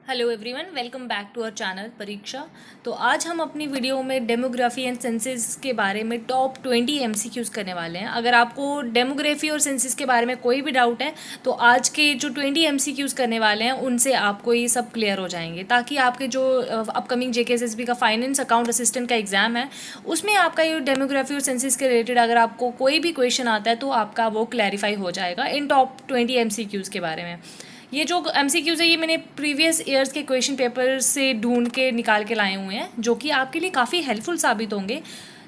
Hello everyone, welcome back to our channel Pariksha. तो आज हम अपनी वीडियो में डेमोग्राफी एंड सेंसस के बारे में टॉप 20 एमसीक्यूज़ करने वाले हैं। अगर आपको डेमोग्राफी और सेंसस के बारे में कोई भी डाउट है तो आज के जो 20 एमसीक्यूज़ करने वाले हैं उनसे आपको ये सब क्लियर हो जाएंगे, ताकि आपके जो अपकमिंग जेकेएसएसबी का फाइनेंस अकाउंट असिस्टेंट का एग्ज़ाम है उसमें आपका ये डेमोग्राफी और सेंसस के रिलेटेड अगर आपको कोई भी क्वेश्चन आता है तो आपका वो क्लैरिफाई हो जाएगा इन टॉप 20 एमसीक्यूज़ के बारे में। ये जो एमसीक्यूज़ है ये मैंने प्रीवियस ईयर्स के क्वेश्चन पेपर से ढूंढ के निकाल के लाए हुए हैं, जो कि आपके लिए काफ़ी हेल्पफुल साबित होंगे।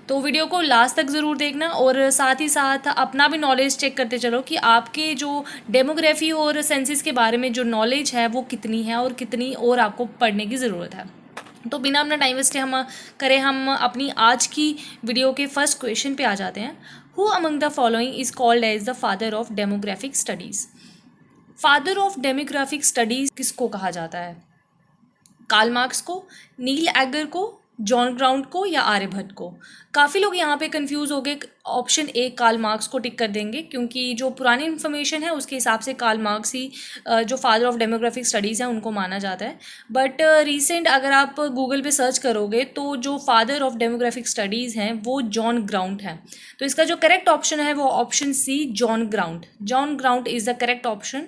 तो वीडियो को लास्ट तक ज़रूर देखना और साथ ही साथ अपना भी नॉलेज चेक करते चलो कि आपके जो डेमोग्राफी और सेंसस के बारे में जो नॉलेज है वो कितनी है और कितनी और आपको पढ़ने की ज़रूरत है। तो बिना अपना टाइम वेस्ट हम अपनी आज की वीडियो के फर्स्ट क्वेश्चन पे आ जाते हैं। Who among the following is called as the father of demographic studies. Father of demographic studies किसको कहा जाता है? कार्ल मार्क्स को, नील एगर को, जॉन ग्राउंड को या आर्यभट्ट को? काफ़ी लोग यहाँ पे कंफ्यूज हो गए। ऑप्शन ए कार्ल मार्क्स को टिक कर देंगे, क्योंकि जो पुरानी इन्फॉर्मेशन है उसके हिसाब से कार्ल मार्क्स ही जो फादर ऑफ डेमोग्राफिक स्टडीज़ है उनको माना जाता है। बट रिसेंट अगर आप गूगल पे सर्च करोगे तो जो फादर ऑफ डेमोग्राफिक स्टडीज़ हैं वो जॉन ग्राउंड है। तो इसका जो करेक्ट ऑप्शन है वो option C John Graunt. John Graunt is the correct option.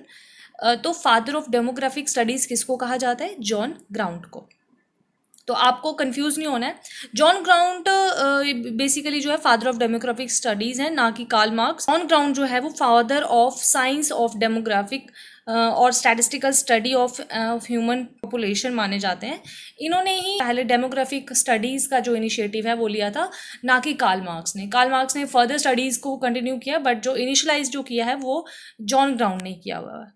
तो फादर ऑफ डेमोग्राफिक स्टडीज़ किसको कहा जाता है? जॉन ग्राउंड को। तो आपको कंफ्यूज नहीं होना है। जॉन ग्राउंड बेसिकली जो है फादर ऑफ डेमोग्राफिक स्टडीज़ है, ना कि कार्ल मार्क्स। जॉन ग्राउंड जो है वो father of science of demographic और statistical study of human population माने जाते हैं। इन्होंने ही पहले डेमोग्राफिक स्टडीज़ का जो इनिशिएटिव है वो लिया था, ना कि कार्ल मार्क्स ने। कार्ल मार्क्स ने फर्दर स्टडीज़ को कंटिन्यू किया, बट जो इनिशलाइज जो किया है वो जॉन ग्राउंड ने किया हुआ है।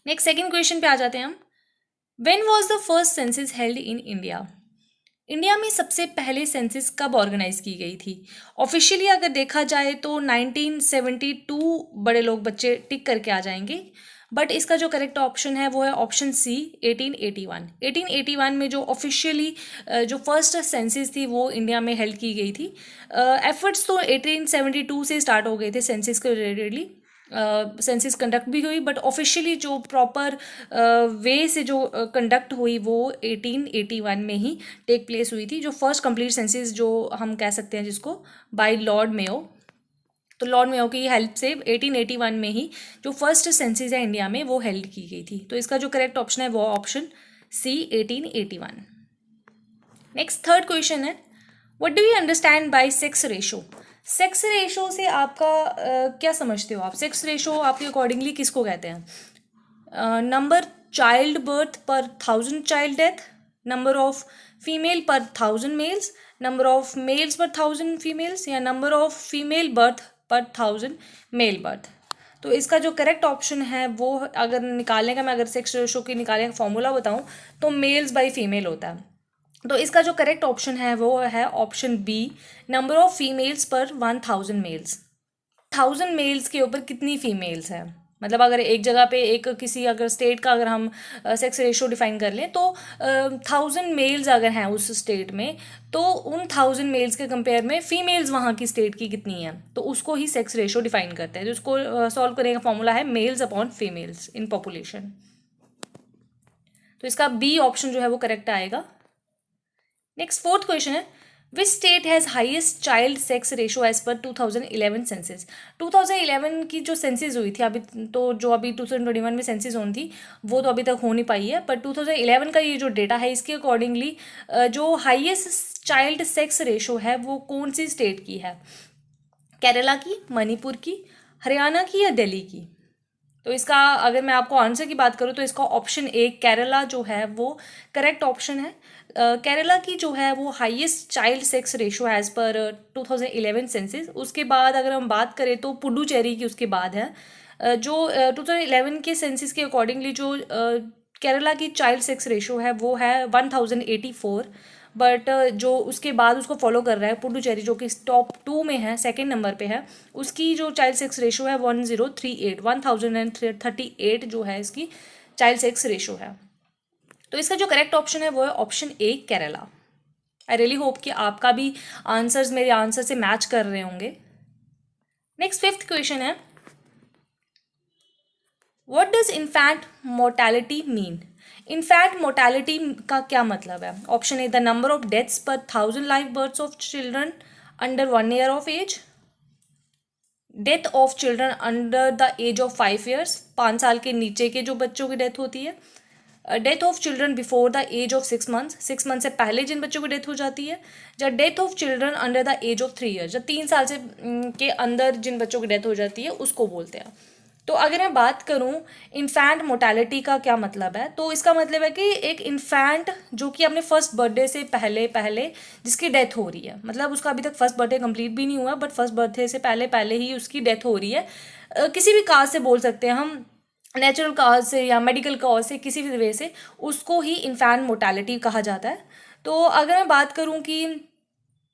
नेक्स्ट सेकंड क्वेश्चन पे आ जाते हैं हम। When was the first census held in India? India में सबसे पहले सेंसस कब ऑर्गेनाइज की गई थी? ऑफिशियली अगर देखा जाए तो 1972 बड़े लोग बच्चे टिक करके आ जाएंगे, बट इसका जो करेक्ट ऑप्शन है वो है ऑप्शन सी 1881। 1881 में जो ऑफिशियली जो फर्स्ट सेंसस थी वो इंडिया में हेल्ड की गई थी। एफर्ट्स तो 1872 से स्टार्ट हो गए थे सेंसस के रिलेटेडली। सेंसस कंडक्ट भी हुई, बट ऑफिशियली जो प्रॉपर वे से जो कंडक्ट हुई वो 1881 में ही टेक प्लेस हुई थी। जो फर्स्ट कंप्लीट सेंसस जो हम कह सकते हैं जिसको, बाय लॉर्ड मेयो। तो लॉर्ड मेयो की हेल्प से 1881 में ही जो फर्स्ट सेंसस है इंडिया में वो हेल्ड की गई थी। तो इसका जो करेक्ट ऑप्शन है वो option C 1881। Next third question है, what do you understand by sex ratio? Sex ratio से आपका क्या समझते हो आप? सेक्स रेशो आपके अकॉर्डिंगली किसको कहते हैं? नंबर चाइल्ड बर्थ पर 1000 child death, number of female पर 1000 मेल्स, नंबर ऑफ मेल्स पर 1000 फीमेल्स, या नंबर ऑफ फीमेल बर्थ पर 1000 मेल बर्थ? तो इसका जो करेक्ट ऑप्शन है वो अगर निकालने का, मैं अगर सेक्स रेशो की निकालने का फॉर्मूला बताऊं तो मेल्स बाई फीमेल होता है। तो इसका जो करेक्ट ऑप्शन है वो है option B, number of females per 1000 mails. 1000 mails के ऊपर कितनी फीमेल्स है? मतलब अगर एक जगह पे एक किसी अगर स्टेट का अगर हम सेक्स रेशो डिफाइन कर लें तो 1000 मेल्स अगर हैं उस स्टेट में, तो उन 1000 मेल्स के कंपेयर में फीमेल्स वहाँ की स्टेट की कितनी है, तो उसको ही सेक्स रेशो डिफाइन करते हैं। तो उसको सॉल्व करने का फॉर्मूला है males upon females in population. तो इसका बी ऑप्शन जो है वो करेक्ट आएगा। नेक्स्ट फोर्थ क्वेश्चन है, which state has highest child sex ratio as per 2011 census? 2011 की जो सेंसस हुई थी, अभी तो जो अभी 2021 में सेंसस होनी थी वो तो अभी तक हो नहीं पाई है, पर 2011 का ये जो डेटा है इसके अकॉर्डिंगली जो हाईएस्ट चाइल्ड सेक्स रेशो है वो कौन सी स्टेट की है? केरला की, मणिपुर की, हरियाणा की या दिल्ली की? तो इसका अगर मैं आपको आंसर की बात करूँ तो इसका ऑप्शन ए केरला जो है वो करेक्ट ऑप्शन है। केरला की जो है वो highest child sex ratio as per 2011 census. उसके बाद अगर हम बात करें तो पुडुचेरी की उसके बाद है। जो 2011 के सेंसस के अकॉर्डिंगली जो केरला की चाइल्ड सेक्स रेशो है वो है 1084, बट जो उसके बाद उसको फॉलो कर रहा है पुडुचेरी जो कि टॉप 2 में है, सेकेंड नंबर पे है, उसकी जो चाइल्ड सेक्स रेशो है 1038 जो है इसकी चाइल्ड सेक्स रेशो है। तो इसका जो करेक्ट ऑप्शन है वो है option A Kerala. I really hope कि आपका भी आंसर्स मेरे आंसर से मैच कर रहे होंगे। नेक्स्ट फिफ्थ क्वेश्चन है, what does infant mortality mean? Infant mortality का क्या मतलब है? Option A the number of deaths per 1000 live births of children under 1 year of age, death of children under the age of 5 years, 5 साल के नीचे के जो बच्चों की डेथ होती है, death of children before the age of 6 months, 6 month से पहले जिन बच्चों की डेथ हो जाती है, या death of children under the age of 3 years, या 3 साल से के अंदर जिन बच्चों की डेथ हो जाती है उसको बोलते हैं। तो अगर मैं बात करूं इन्फैंट मोर्टेलिटी का क्या मतलब है, तो इसका मतलब है कि एक इन्फैंट जो कि अपने फर्स्ट बर्थडे से पहले पहले जिसकी डेथ हो रही है, मतलब उसका अभी तक फर्स्ट बर्थडे कंप्लीट भी नहीं हुआ बट फर्स्ट बर्थडे से पहले पहले ही उसकी डेथ हो रही है, किसी भी काज से बोल सकते हैं हम, नेचुरल काज से या मेडिकल काज से, किसी भी वे से, उसको ही इन्फैंट मोर्टेलिटी कहा जाता है। तो अगर मैं बात करूं कि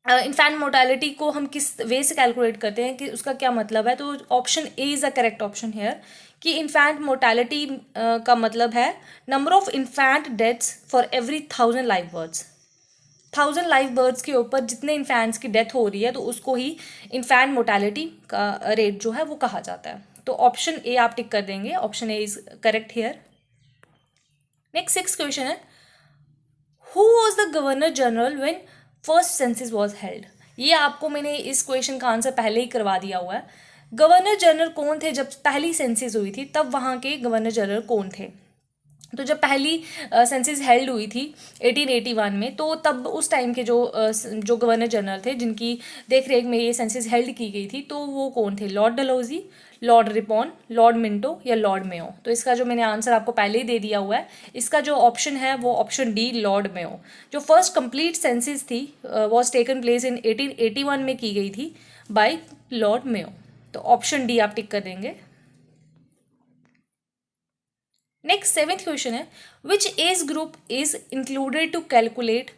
इन्फैंट मोर्टेलिटी को हम किस वे से कैलकुलेट करते हैं, कि उसका क्या मतलब है, तो option A is a correct option here, कि इन्फैंट मोर्टेलिटी का मतलब है number of infant deaths for every 1000 live births. 1000 live births के ऊपर जितने इन्फैंट्स की डेथ हो रही है तो उसको ही इन्फैंट मोर्टेलिटी का रेट जो है वो कहा जाता है। तो ऑप्शन ए आप टिक कर देंगे, option A is correct here. Next 6th question है, who was the governor general when first census was held? ये आपको मैंने इस क्वेश्चन का आंसर पहले ही करवा दिया हुआ है। गवर्नर जनरल कौन थे जब पहली सेंसस हुई थी, तब वहाँ के गवर्नर जनरल कौन थे? तो जब पहली सेंसस हेल्ड हुई थी 1881 में, तो तब उस टाइम के जो गवर्नर जनरल थे जिनकी देख रेख में ये सेंसस हेल्ड की गई थी, तो वो कौन थे? Lord Dalhousie, Lord Ripon, Lord Minto या लॉर्ड मेयो? तो इसका जो मैंने आंसर आपको पहले ही दे दिया हुआ है, इसका जो ऑप्शन है वो ऑप्शन डी लॉर्ड मेयो। जो फर्स्ट कंप्लीट सेंसस थी वॉज टेकन प्लेस इन 1881 में की गई थी बाय लॉर्ड मेयो। तो ऑप्शन डी आप टिक कर देंगे। नेक्स्ट 7th क्वेश्चन है, which age group is included to calculate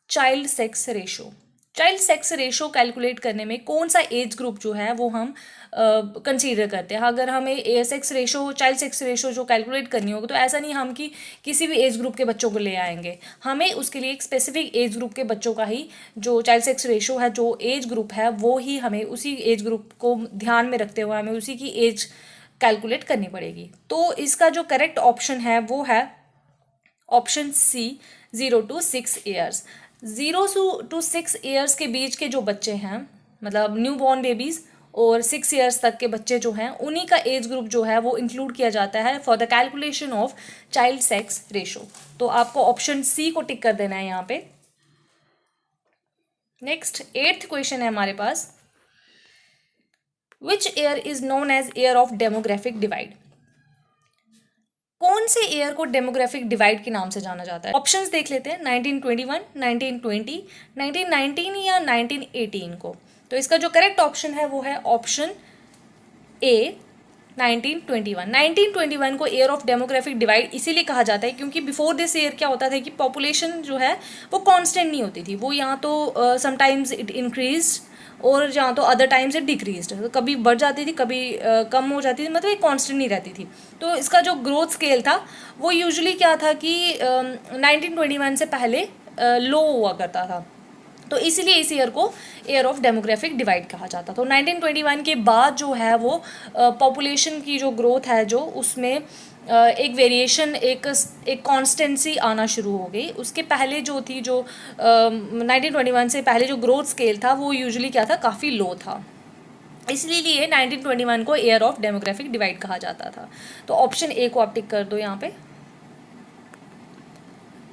child sex ratio? Child sex ratio calculate करने में कौन सा एज ग्रुप जो है वो हम कंसीडर करते हैं? अगर हमें sex ratio, child sex ratio जो कैलकुलेट करनी होगी, तो ऐसा नहीं हम कि किसी भी एज ग्रुप के बच्चों को ले आएंगे, हमें उसके लिए एक स्पेसिफिक एज ग्रुप के बच्चों का ही जो चाइल्ड सेक्स रेशो है, जो एज ग्रुप है वो ही हमें उसी एज ग्रुप को ध्यान में रखते हुए हमें उसी की एज कैलकुलेट करनी पड़ेगी। तो इसका जो करेक्ट ऑप्शन है वो है option C 0 to 6 years. 0 to 6 years के बीच के जो बच्चे हैं, मतलब न्यू बॉर्न बेबीज और 6 ईयर्स तक के बच्चे जो हैं, उन्हीं का एज ग्रुप जो है वो इंक्लूड किया जाता है for the calculation of child sex ratio. तो आपको ऑप्शन सी को टिक कर देना है यहाँ पे। नेक्स्ट 8th क्वेश्चन है हमारे पास, which year is known as year of demographic divide? कौन से ईयर को डेमोग्राफिक डिवाइड के नाम से जाना जाता है? ऑप्शंस देख लेते हैं, 1921, 1920, 1919 या 1918 को। तो इसका जो करेक्ट ऑप्शन है वो है ऑप्शन ए 1921। 1921 को ईयर ऑफ डेमोग्राफिक डिवाइड इसीलिए कहा जाता है क्योंकि बिफोर दिस ईयर क्या होता था कि पॉपुलेशन जो है वो कांस्टेंट नहीं होती थी, वो यहाँ तो समटाइम्स इट इंक्रीज और जहाँ तो अदर टाइम्स इट डिक्रीज, कभी बढ़ जाती थी कभी कम हो जाती थी, मतलब एक कांस्टेंट नहीं रहती थी। तो इसका जो ग्रोथ स्केल था वो यूजुअली क्या था कि 1921 से पहले लो हुआ करता था, तो इसीलिए इस ईयर को ईयर ऑफ डेमोग्राफिक डिवाइड कहा जाता था। तो 1921 के बाद जो है वो पॉपुलेशन की जो ग्रोथ है जो उसमें एक वेरिएशन, एक कॉन्स्टेंसी आना शुरू हो गई। उसके पहले जो थी, जो 1921 से पहले जो ग्रोथ स्केल था वो यूजुअली क्या था, काफ़ी लो था, इसलिए 1921 को ईयर ऑफ डेमोग्राफिक डिवाइड कहा जाता था। तो ऑप्शन ए को आप टिक कर दो यहाँ पे।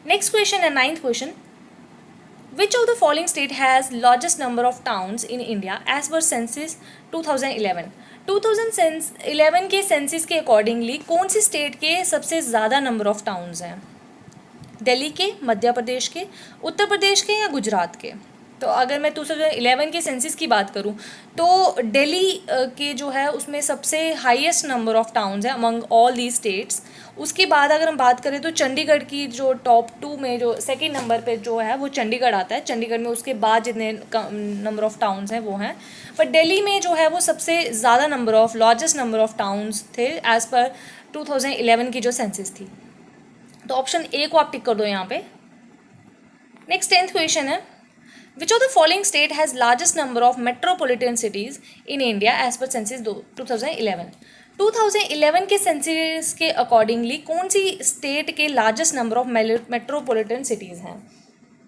नेक्स्ट क्वेश्चन है 9th question, Which of the following state has largest number of towns in India as per census 2011? 2011 के सेंसिस के अकॉर्डिंगली कौन सी स्टेट के सबसे ज़्यादा नंबर ऑफ टाउन्स हैं? दिल्ली के, मध्य प्रदेश के, उत्तर प्रदेश के या गुजरात के? तो अगर मैं 2011 के सेंसिस की बात करूं तो दिल्ली के जो है उसमें सबसे हाईएस्ट नंबर ऑफ टाउन्स है अमंग ऑल दी स्टेट्स। उसके बाद अगर हम बात करें तो चंडीगढ़ की जो टॉप 2 में जो सेकंड नंबर पे जो है वो चंडीगढ़ आता है। चंडीगढ़ में उसके बाद जितने नंबर ऑफ टाउन्स हैं वो हैं, पर दिल्ली में जो है वो सबसे ज़्यादा number of largest number of towns थे एज़ पर 2011 की जो सेंसिस थी। तो ऑप्शन ए को आप टिक कर दो यहाँ पे। नेक्स्ट 10th क्वेश्चन है, Which of the following state has largest number of metropolitan cities in India as per census 2011? 2011 के सेंसस के अकॉर्डिंगली कौन सी स्टेट के largest number of metropolitan cities हैं?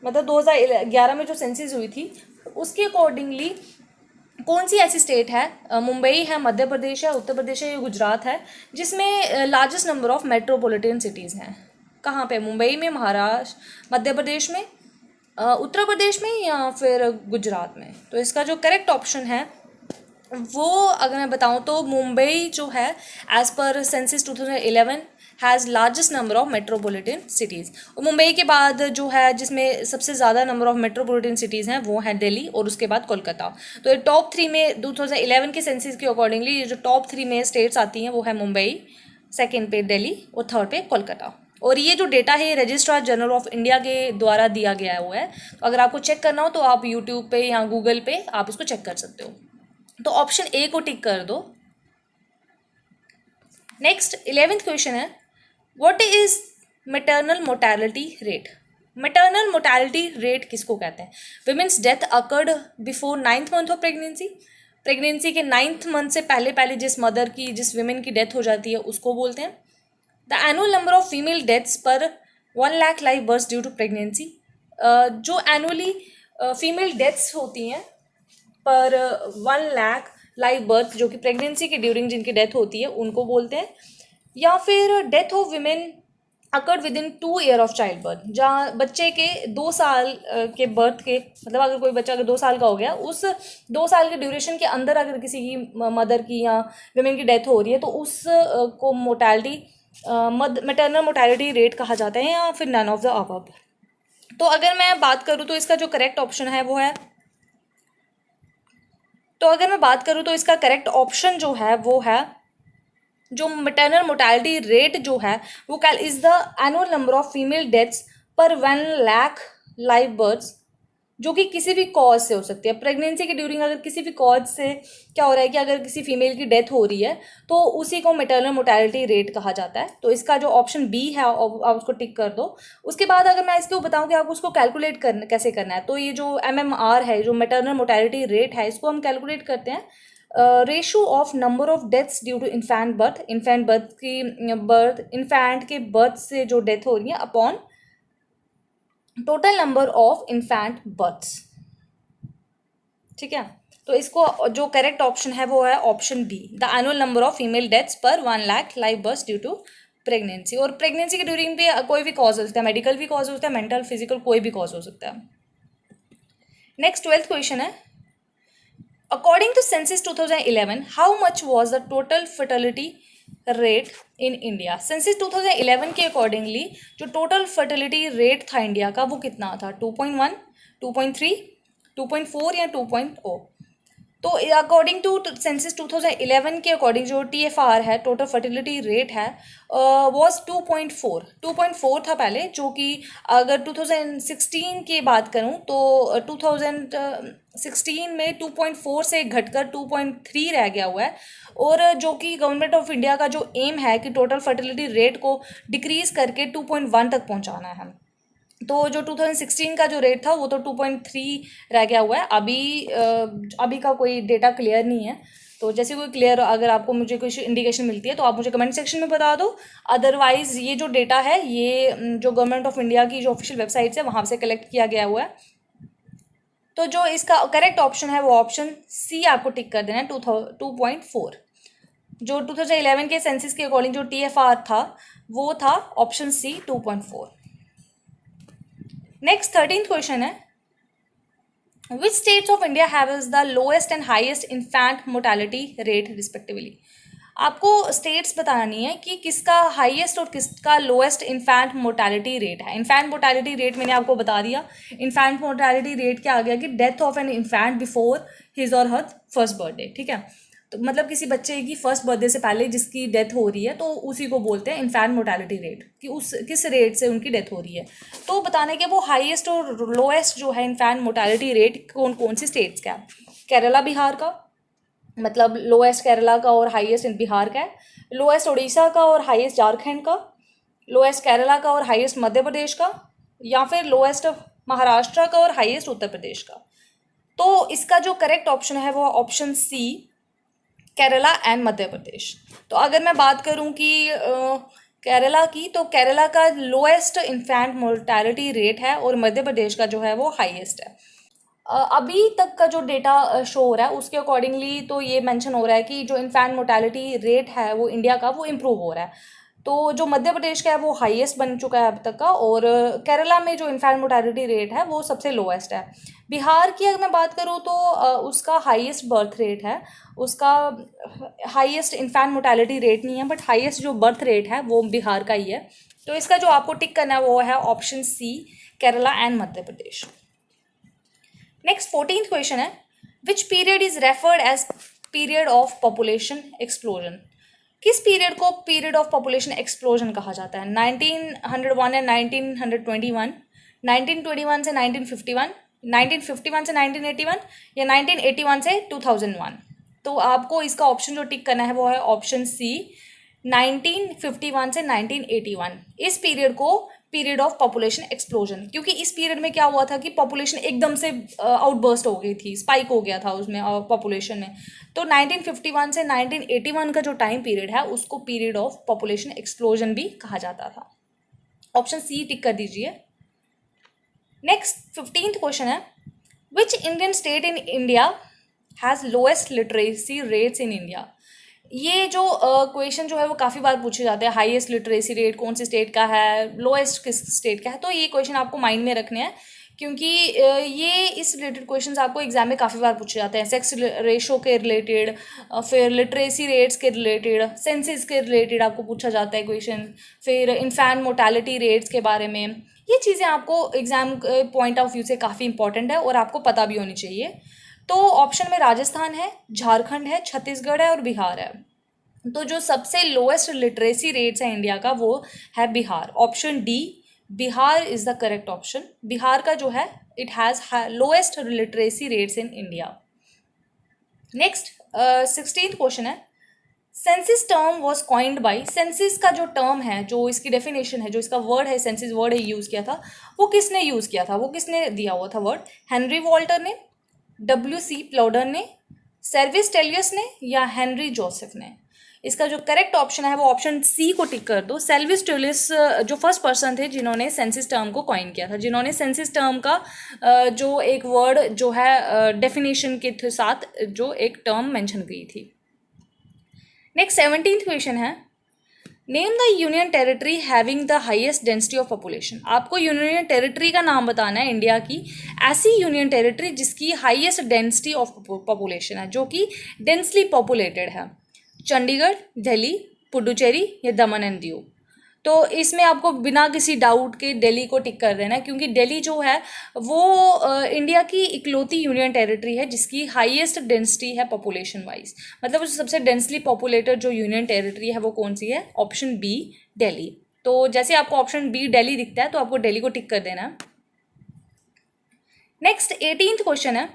मतलब 2011 में जो सेंसस हुई थी उसके अकॉर्डिंगली कौन सी ऐसी स्टेट है, मुंबई है, मध्य प्रदेश है, उत्तर प्रदेश है या गुजरात है, जिसमें largest number of metropolitan cities हैं? कहाँ पे? मुंबई में, महाराष्ट्र, मध्य प्रदेश में, उत्तर प्रदेश में या फिर गुजरात में? तो इसका जो करेक्ट ऑप्शन है वो अगर मैं बताऊं तो मुंबई जो है as per census 2011 has largest number of metropolitan cities. और मुंबई के बाद जो है जिसमें सबसे ज़्यादा नंबर ऑफ मेट्रोपॉलिटन सिटीज़ हैं वो है दिल्ली और उसके बाद कोलकाता। तो ये टॉप 3 में 2011 के सेंसस के अकॉर्डिंगली ये जो टॉप 3 में स्टेट्स आती हैं वो है मुंबई, सेकेंड पे दिल्ली और थर्ड पे कोलकाता। और ये जो डेटा है रजिस्ट्रार जनरल ऑफ इंडिया के द्वारा दिया गया हुआ है। तो अगर आपको चेक करना हो तो आप यूट्यूब पे या गूगल पे आप इसको चेक कर सकते हो। तो ऑप्शन ए को टिक कर दो। नेक्स्ट 11th क्वेश्चन है, what is maternal mortality rate? Maternal mortality rate किसको कहते हैं? Women's death occurred before 9th month of pregnancy. Pregnancy के 9th मंथ से पहले पहले जिस मदर की, जिस विमेन की डेथ हो जाती है उसको बोलते हैं। The annual number of female deaths per 1 lakh live birth due to pregnancy. जो एनुअली फीमेल डेथ्स होती हैं पर 1 लाख लाइव बर्थ जो कि प्रेगनेंसी के ड्यूरिंग जिनकी डेथ होती है उनको बोलते हैं। या फिर death of women occurred with in 2 year of child birth, जहाँ बच्चे के 2 साल के बर्थ के, मतलब अगर कोई बच्चा अगर 2 साल का हो गया, उस 2 साल के ड्यूरेशन के अंदर अगर किसी की मदर की या विमेन की डेथ हो रही है तो उस को मोर्टेलिटी मैटरनल मोर्टेलिटी रेट कहा जाता है या फिर नन ऑफ द अबव। तो अगर मैं बात करूँ तो इसका जो करेक्ट ऑप्शन है वो है, तो अगर मैं बात करूँ तो इसका करेक्ट ऑप्शन जो है वो है, जो मैटरनल मोर्टेलिटी रेट जो है वो call is the annual number of female deaths per 1 lakh live births, जो कि किसी भी कॉज से हो सकती है। प्रेगनेंसी के ड्यूरिंग अगर किसी भी कॉज से क्या हो रहा है कि अगर किसी फीमेल की डेथ हो रही है तो उसी को मैटरनल मोर्टेलिटी रेट कहा जाता है। तो इसका जो ऑप्शन बी है आप उसको टिक कर दो। उसके बाद अगर मैं इसको बताऊं कि आपको उसको कैलकुलेट करना कैसे करना है, तो ये जो MMR है, जो मैटरनल मोर्टेलिटी रेट है, इसको हम कैलकुलेट करते हैं ratio of number of deaths due to infant birth. Infant के बर्थ से जो डेथ हो रही है upon total number of infant births. ठीक है, तो इसको जो करेक्ट ऑप्शन है वो है option B, the annual number of female deaths per 1 lakh live births due to pregnancy. और प्रेगनेंसी के ड्यूरिंग भी कोई भी कॉज हो सकता है, मेडिकल भी कॉज हो सकता है, मेंटल, फिजिकल, कोई भी कॉज हो सकता है। नेक्स्ट 12th क्वेश्चन है, according to census 2011 how much was the total fertility rate in India? Census 2011 के अकॉर्डिंगली जो टोटल फर्टिलिटी रेट था इंडिया का वो कितना था? 2.1, 2.3, 2.4 या 2.0? तो अकॉर्डिंग टू सेंसस 2011 के अकॉर्डिंग जो TFR है, टोटल फर्टिलिटी रेट है, वॉज 2.4 था पहले, जो कि अगर 2016 की बात करूं तो 2016 में 2.4 से घटकर 2.3 रह गया हुआ है। और जो कि गवर्नमेंट ऑफ इंडिया का जो एम है कि टोटल फर्टिलिटी रेट को डिक्रीज़ करके 2.1 तक पहुंचाना है। तो जो 2016 का जो रेट था वो तो 2.3 रह गया हुआ है। अभी का कोई डेटा क्लियर नहीं है, तो जैसे कोई क्लियर अगर आपको मुझे कुछ इंडिकेशन मिलती है तो आप मुझे कमेंट सेक्शन में बता दो। अदरवाइज़ ये जो डेटा है ये जो गवर्नमेंट ऑफ इंडिया की जो ऑफिशियल वेबसाइट्स है वहाँ से कलेक्ट किया गया हुआ है। तो जो इसका करेक्ट ऑप्शन है वो ऑप्शन सी आपको टिक कर देना है, 2.4। जो 2011 के सेंसस के अकॉर्डिंग जो TFR था वो था option C, 2.4। Next 13th question है, which states of India have the lowest and highest infant mortality rate respectively? आपको स्टेट्स बतानी है कि किसका हाईएस्ट और किसका लोएस्ट इन्फेंट मोर्टेलिटी रेट है। इन्फेंट मोर्टेलिटी रेट मैंने आपको बता दिया। इन्फेंट मोर्टेलिटी रेट क्या आ गया कि death of an infant before his और हर फर्स्ट बर्थडे। ठीक है, तो मतलब किसी बच्चे की फर्स्ट बर्थडे से पहले जिसकी डेथ हो रही है तो उसी को बोलते हैं इन्फेंट मोर्टेलिटी रेट, कि उस किस रेट से उनकी डेथ हो रही है। तो बताने के वो हाईएस्ट और लोएस्ट जो है इन्फेंट मोर्टेलिटी रेट कौन कौन सी स्टेट्स का है। केरला बिहार का, मतलब लोएस्ट केरला का और हाईएस्ट बिहार का है। लोएस्ट उड़ीसा का और हाईएस्ट झारखंड का। लोएस्ट केरला का और हाईएस्ट मध्य प्रदेश का। या फिर लोएस्ट महाराष्ट्र का और हाईएस्ट उत्तर प्रदेश का। तो इसका जो करेक्ट ऑप्शन है वो option C, Kerala and Madhya प्रदेश। तो अगर मैं बात करूं कि केरला की, तो केरला का लोएस्ट इन्फेंट मोर्टेलिटी रेट है और मध्य प्रदेश का जो है वो हाईएस्ट है। अभी तक का जो डेटा शो हो रहा है उसके अकॉर्डिंगली तो ये मेंशन हो रहा है कि जो इन्फेंट मोर्टेलिटी रेट है वो इंडिया का वो इम्प्रूव हो रहा है। तो जो मध्य प्रदेश का है वो हाईएस्ट बन चुका है अब तक का, और केरला में जो इन्फेंट मोर्टेलिटी रेट है वो सबसे लोएस्ट है। बिहार की अगर मैं बात करूँ तो उसका हाईएस्ट बर्थ रेट है, उसका हाईएस्ट इन्फेंट मोर्टेलिटी रेट नहीं है बट हाईएस्ट जो बर्थ रेट है वो बिहार का ही है। तो इसका जो आपको टिक करना है वो है option C, Kerala and Madhya Pradesh. Next 14th question है, which period is referred as period of population explosion. किस पीरियड को पीरियड ऑफ पॉपुलेशन एक्सप्लोजन कहा जाता है? 1901 एंड 1921, 1921 से 1951, 1951 से 1981 या 1981 से 2001। तो आपको इसका ऑप्शन जो टिक करना है वो है ऑप्शन सी, 1951 से 1981। इस पीरियड को पीरियड ऑफ पॉपुलेशन एक्सप्लोजन, क्योंकि इस पीरियड में क्या हुआ था कि पॉपुलेशन एकदम से आउटबर्स्ट हो गई थी, स्पाइक हो गया था उसमें पॉपुलेशन में। तो 1951 से 1981 का जो टाइम पीरियड है उसको पीरियड ऑफ पॉपुलेशन एक्सप्लोजन भी कहा जाता था। ऑप्शन सी टिक कर दीजिए। नेक्स्ट 15th क्वेश्चन है, which Indian state in India has lowest literacy rates in India. ये जो क्वेश्चन जो है वो काफ़ी बार पूछे जाते हैं, हाईएस्ट लिटरेसी रेट कौन सी स्टेट का है, लोएस्ट किस स्टेट का है। तो ये क्वेश्चन आपको माइंड में रखने हैं, क्योंकि ये इस रिलेटेड क्वेश्चंस आपको एग्जाम में काफ़ी बार पूछे जाते हैं। सेक्स रेशो के रिलेटेड, फिर लिटरेसी रेट्स के रिलेटेड, सेंसिस के रिलेटेड आपको पूछा जाता है क्वेश्चन, फिर इन्फेंट मोर्टेलिटी रेट्स के बारे में। ये चीज़ें आपको एग्जाम पॉइंट ऑफ व्यू से काफ़ी इंपॉर्टेंट है और आपको पता भी होनी चाहिए। तो ऑप्शन में राजस्थान है, झारखंड है, छत्तीसगढ़ है और बिहार है। तो जो सबसे लोएस्ट लिटरेसी रेट्स है इंडिया का वो है Bihar. Option D, Bihar is the correct option. Bihar का जो है it has lowest literacy rates in India. Next 16th question है, census term was coined by. Census का जो टर्म है, जो इसकी डेफिनेशन है, जो इसका वर्ड है, सेंसिस वर्ड है यूज़ किया था, वो किसने यूज़ किया था, वो किसने दिया हुआ था वर्ड? हेनरी वॉल्टर ने, W.C. प्लॉडर ने, सर्विस टेलियस ने या हेनरी जोसेफ ने। इसका जो करेक्ट ऑप्शन है वो ऑप्शन सी को टिक कर दो। सर्विस टेलियस जो फर्स्ट पर्सन थे जिन्होंने सेंसिस टर्म को कॉइन किया था, जिन्होंने सेंसिस टर्म का जो एक वर्ड जो है डेफिनेशन के साथ जो एक टर्म मेंशन की थी। नेक्स्ट 17th क्वेश्चन है, name the union territory having the highest density of population. आपको यूनियन टेरिटरी का नाम बताना है इंडिया की, ऐसी यूनियन टेरिटरी जिसकी हाईएस्ट डेंसिटी ऑफ पॉपुलेशन है, जो कि डेंसली पॉपुलेटेड है। चंडीगढ़, दिल्ली, पुडुचेरी या दमन एंड दीव। तो इसमें आपको बिना किसी डाउट के दिल्ली को टिक कर देना है, क्योंकि दिल्ली जो है वो इंडिया की इकलौती यूनियन टेरिटरी है जिसकी हाईएस्ट डेंसिटी है पॉपुलेशन वाइज। मतलब सबसे डेंसली पॉपुलेटेड जो यूनियन टेरिटरी है वो कौन सी है? Option B, Delhi. तो जैसे आपको ऑप्शन बी दिल्ली दिखता है तो आपको दिल्ली को टिक कर देना है। नेक्स्ट 18th क्वेश्चन है,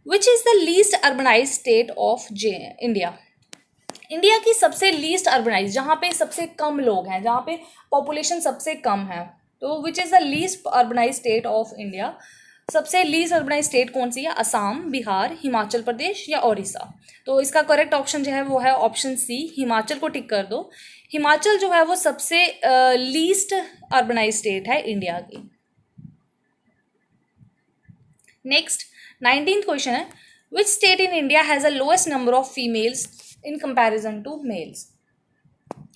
which is the least urbanise state of India. India की सबसे लीस्ट अर्बनाइज, जहाँ पे सबसे कम लोग हैं, जहाँ पे पॉपुलेशन सबसे कम है, तो which is the least urbanise state of India. सबसे लीस्ट अर्बनाइज स्टेट कौन सी है? असम, बिहार, हिमाचल प्रदेश या ओडिशा। तो इसका करेक्ट ऑप्शन जो है वो है ऑप्शन सी, हिमाचल को टिक कर दो। हिमाचल जो है वो सबसे लीस्ट अर्बनाइज स्टेट है इंडिया की। नेक्स्ट 19th क्वेश्चन है, which state in India has the lowest number of females in comparison to males.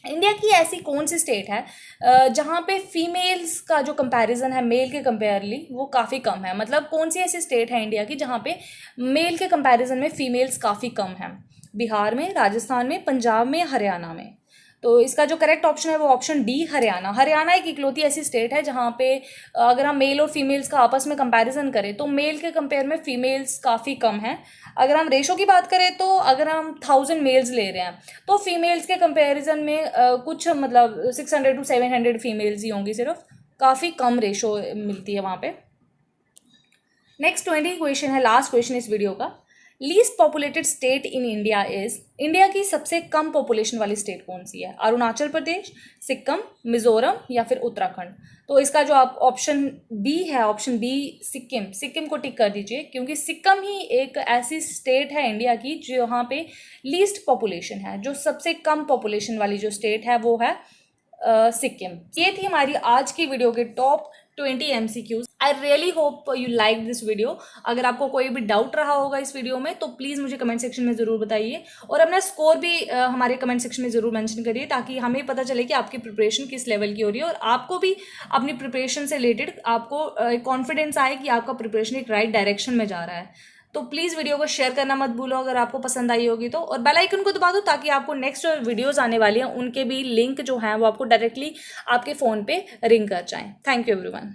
India की ऐसी कौन सी स्टेट है जहाँ पे फीमेल्स का जो कंपैरिजन है मेल के कंपेयरली वो काफ़ी कम है। मतलब कौन सी ऐसी स्टेट है इंडिया की जहाँ पे मेल के कंपैरिजन में फीमेल्स काफ़ी कम हैं? बिहार में, राजस्थान में, पंजाब में, हरियाणा में। तो इसका जो करेक्ट ऑप्शन है वो ऑप्शन डी, हरियाणा। हरियाणा एक इकलौती ऐसी स्टेट है जहाँ पे अगर हम मेल और फीमेल्स का आपस में कंपैरिजन करें तो मेल के कंपेयर में फीमेल्स काफ़ी कम हैं। अगर हम रेशो की बात करें तो अगर हम 1000 मेल्स ले रहे हैं तो फीमेल्स के कंपैरिजन में कुछ मतलब 600 to 700 फीमेल्स ही होंगी, सिर्फ काफ़ी कम रेशो मिलती है वहाँ पे। नेक्स्ट 20 क्वेश्चन है, लास्ट क्वेश्चन इस वीडियो का। Least populated state in India is, India की सबसे कम पॉपुलेशन वाली स्टेट कौन सी है? अरुणाचल प्रदेश, सिक्किम, मिजोरम या फिर उत्तराखंड? तो इसका जो आप ऑप्शन बी है, ऑप्शन बी सिक्किम, सिक्किम को टिक कर दीजिए, क्योंकि सिक्किम ही एक ऐसी स्टेट है इंडिया की जहाँ पे लीस्ट पॉपुलेशन है, जो सबसे कम पॉपुलेशन वाली जो स्टेट है वो है सिक्किम। ये थी हमारी आज की वीडियो के top 20 MCQs। I really hope you like this video. अगर आपको कोई भी डाउट रहा होगा इस वीडियो में तो प्लीज़ मुझे कमेंट सेक्शन में ज़रूर बताइए, और अपना स्कोर भी हमारे कमेंट सेक्शन में ज़रूर मेंशन करिए, ताकि हमें पता चले कि आपकी प्रिपरेशन किस लेवल की हो रही है, और आपको भी अपनी प्रिपरेशन से रिलेटेड आपको कॉन्फिडेंस आए कि आपका प्रिपरेशन एक राइट डायरेक्शन में जा रहा है। तो प्लीज़ वीडियो को शेयर करना मत भूलो अगर आपको पसंद आई होगी तो, और बेल आइकन को दबा दो ताकि आपको नेक्स्ट जो वीडियोस आने वाली हैं उनके भी लिंक जो हैं वो आपको डायरेक्टली आपके फ़ोन पे रिंग कर जाएं। Thank you everyone.